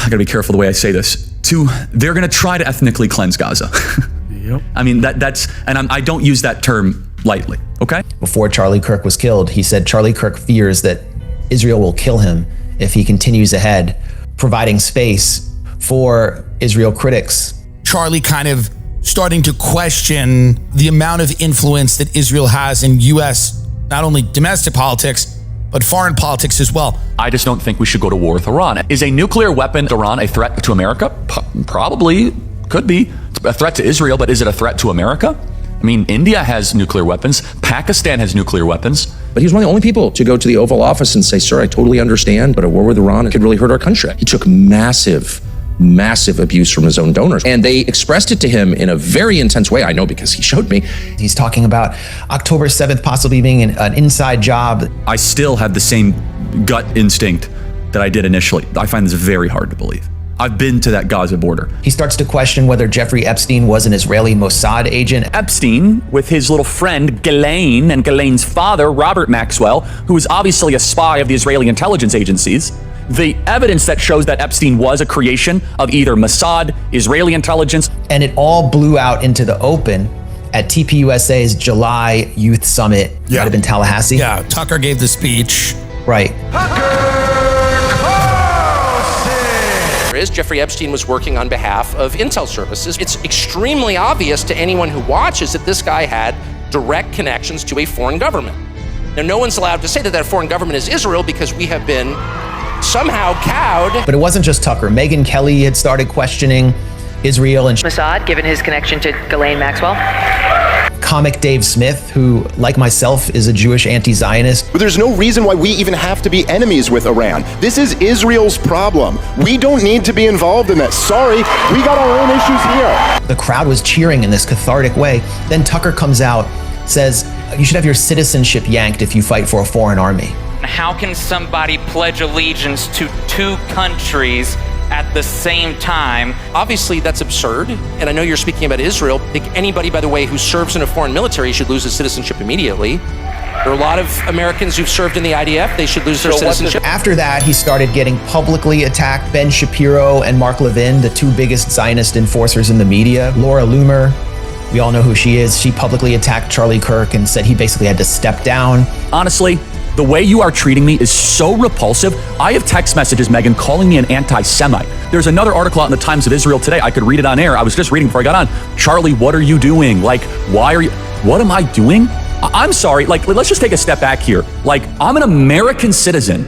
gotta be careful the way I say this. They're gonna try to ethnically cleanse Gaza. Yep. I mean, I don't use that term lightly, okay? Before Charlie Kirk was killed, he said Charlie Kirk fears that Israel will kill him if he continues ahead, providing space for Israel critics. Charlie kind of starting to question the amount of influence that Israel has in U.S., not only domestic politics, but foreign politics as well. I just don't think we should go to war with Iran. Is a nuclear weapon Iran a threat to America? Probably, could be. It's a threat to Israel, but is it a threat to America? I mean, India has nuclear weapons. Pakistan has nuclear weapons. But he was one of the only people to go to the Oval Office and say, sir, I totally understand, but a war with Iran could really hurt our country. He took massive abuse from his own donors. And they expressed it to him in a very intense way. I know because he showed me. He's talking about October 7th possibly being an inside job. I still have the same gut instinct that I did initially. I find this very hard to believe. I've been to that Gaza border. He starts to question whether Jeffrey Epstein was an Israeli Mossad agent. Epstein, with his little friend Ghislaine and Ghislaine's father, Robert Maxwell, who is obviously a spy of the Israeli intelligence agencies. The evidence that shows that Epstein was a creation of either Mossad, Israeli intelligence. And it all blew out into the open at TPUSA's July Youth Summit. Yeah. Might have been Tallahassee. Yeah, Tucker gave the speech. Right. Jeffrey Epstein was working on behalf of intel services. It's extremely obvious to anyone who watches that this guy had direct connections to a foreign government. Now, no one's allowed to say that that foreign government is Israel because we have been somehow cowed. But it wasn't just Tucker. Megyn Kelly had started questioning Israel and Mossad, given his connection to Ghislaine Maxwell. Comic Dave Smith, who, like myself, is a Jewish anti-Zionist. But there's no reason why we even have to be enemies with Iran. This is Israel's problem. We don't need to be involved in this. Sorry, we got our own issues here. The crowd was cheering in this cathartic way. Then Tucker comes out, says, you should have your citizenship yanked if you fight for a foreign army. How can somebody pledge allegiance to two countries at the same time? Obviously, that's absurd. And I know you're speaking about Israel. I think anybody, by the way, who serves in a foreign military should lose his citizenship immediately. There are a lot of Americans who've served in the IDF. They should lose their citizenship. After that, he started getting publicly attacked. Ben Shapiro and Mark Levin, the two biggest Zionist enforcers in the media. Laura Loomer, we all know who she is. She publicly attacked Charlie Kirk and said he basically had to step down. Honestly, the way you are treating me is so repulsive. I have text messages, Megan, calling me an anti-Semite. There's another article out in the Times of Israel today. I could read it on air. I was just reading before I got on. Charlie, what are you doing? Like, why are you, what am I doing? I'm sorry, like, let's just take a step back here. Like, I'm an American citizen